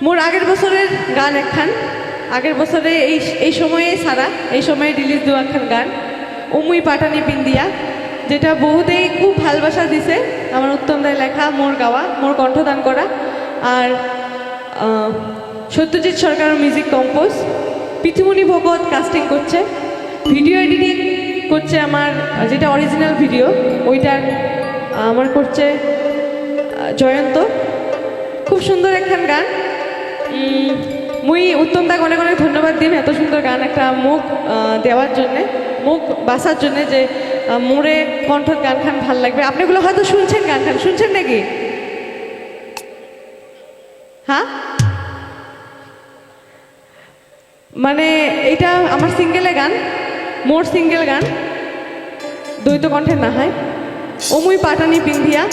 মোর আগের বছরের গান একখান আগের বছরে এই সময়ে সারা এই সময়ে রিলিজ দেওয়া একখান গান মুই পাটানি পিন্দিয়া, যেটা বহুতেই খুব ভালোবাসা দিছে। আমার উত্তম দায় লেখা, মোর গাওয়া, মোর কণ্ঠদান করা। আর সত্যজিৎ সরকার মিউজিক কম্পোজ, পৃথিমণি ভগত কাস্টিং করছে, ভিডিও এডিটিং করছে আমার যেটা অরিজিনাল ভিডিও ওইটার আমার করছে জয়ন্ত। খুব সুন্দর একখান গান। মুই উত্তম দাকে অনেক অনেক ধন্যবাদ দিন এত সুন্দর গান একটা মুখ দেওয়ার জন্যে, মুখ বাসার জন্যে, যে মোরে কণ্ঠ গান খান ভাল লাগবে। আপনিগুলো হয়তো শুনছেন, গান খান শুনছেন নাকি? হ্যাঁ, মানে এটা আমার সিঙ্গেলে গান, মোর সিঙ্গেল গান, দ্বৈত কণ্ঠের না হয়। মুই পাটানি পিন্ধিয়া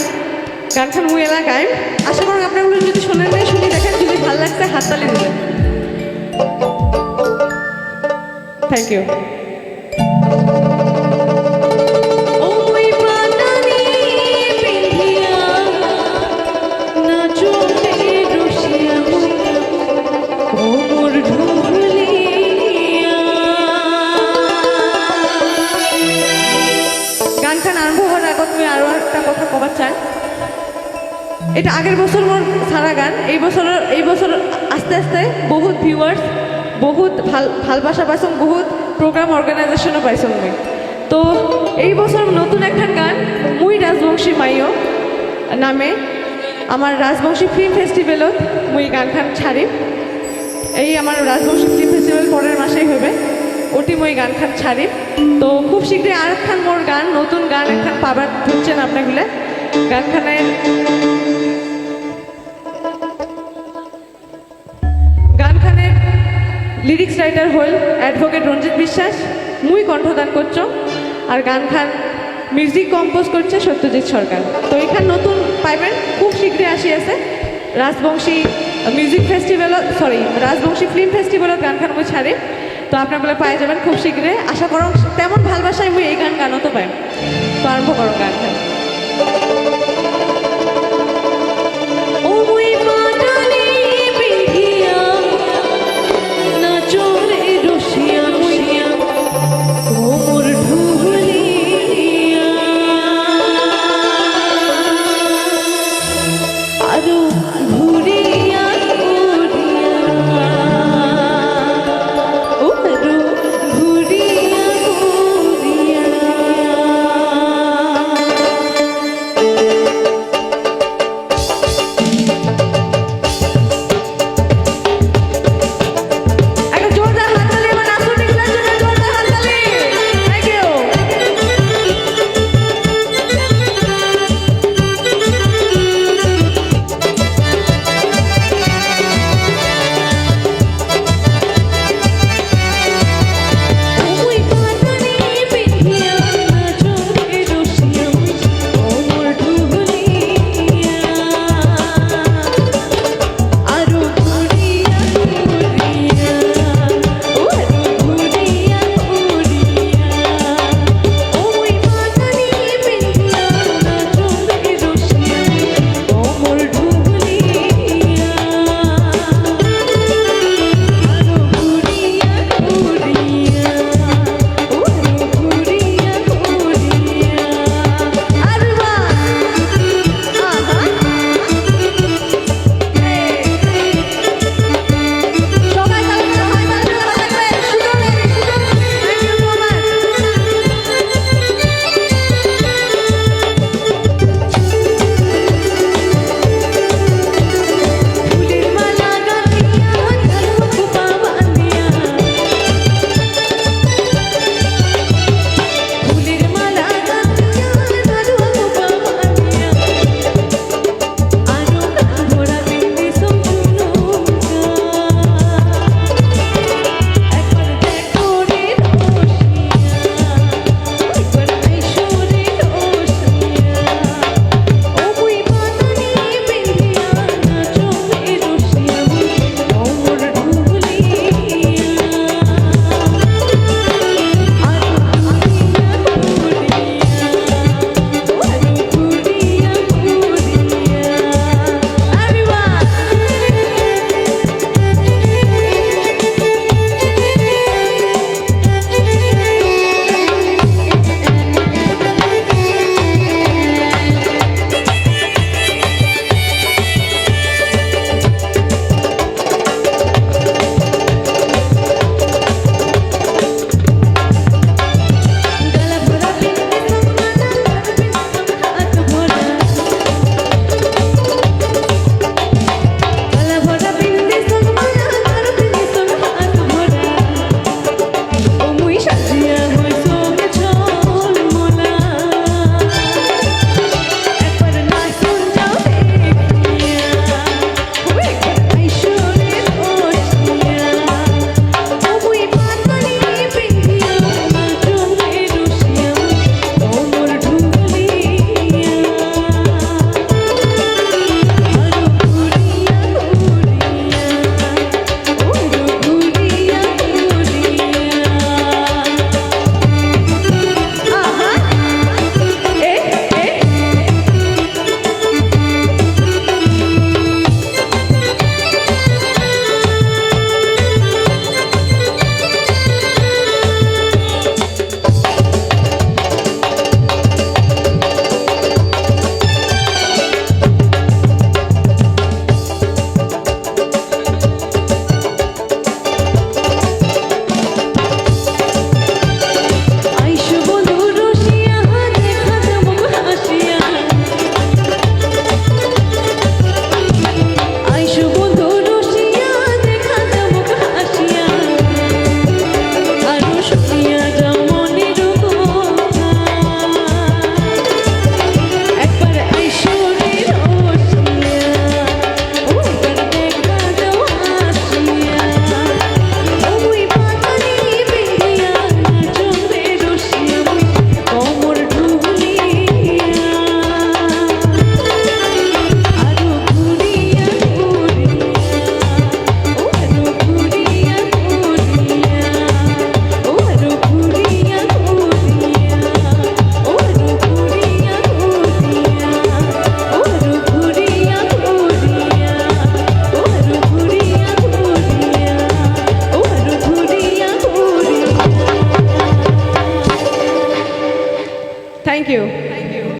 গান খান মুই এলাকায়। আশা করুন আপনাগুলো যদি শোনেন নাই, শুনি দেখেন, যদি ভালো লাগছে হাততালি দেবেন। Thank you. গান খান আরম্ভ হওয়ার আগত আমি আরো একটা কথা কবার চাই। এটা আগের বছর মোর সারা গান, এই বছর আস্তে আস্তে বহুত ভিউয়ার্স, বহুত ভালবাসা পাইছং, বহুত প্রোগ্রাম অর্গানাইজেশনও পাইছং মুই। তো এই বছর নতুন একখান গান মুই রাজবংশী মাইও নামে আমার রাজবংশী ফিল্ম ফেস্টিভ্যালত মুই গান খান ছাড়ি। এই আমার রাজবংশী ফিল্ম ফেস্টিভ্যাল পরের মাসেই হবে, ওটি মুই গান খান ছাড়ি। তো খুব শীঘ্রই আর একখান মোর গান, নতুন গান একখান পাবার ধরছেন আপনাগুলো। গানখানের লিরিক্স রাইটার হল অ্যাডভোকেট রঞ্জিত বিশ্বাস, মুই কণ্ঠদান করছ। আর গান খান মিউজিক কম্পোজ করছে সত্যজিৎ সরকার। তো এখান নতুন পাইবেন, খুব শীঘ্রই আসি আছে Rajbongshi music festival, sorry Rajbongshi film ফেস্টিভ্যালত গান খান মুই ছাড়ি। তো আপনাগুলো পাই যাবেন খুব শীঘ্রই। আশা করো তেমন ভালোবাসায় মুই এই গান গানও তো পাই। তো আরম্ভ করো গান খান।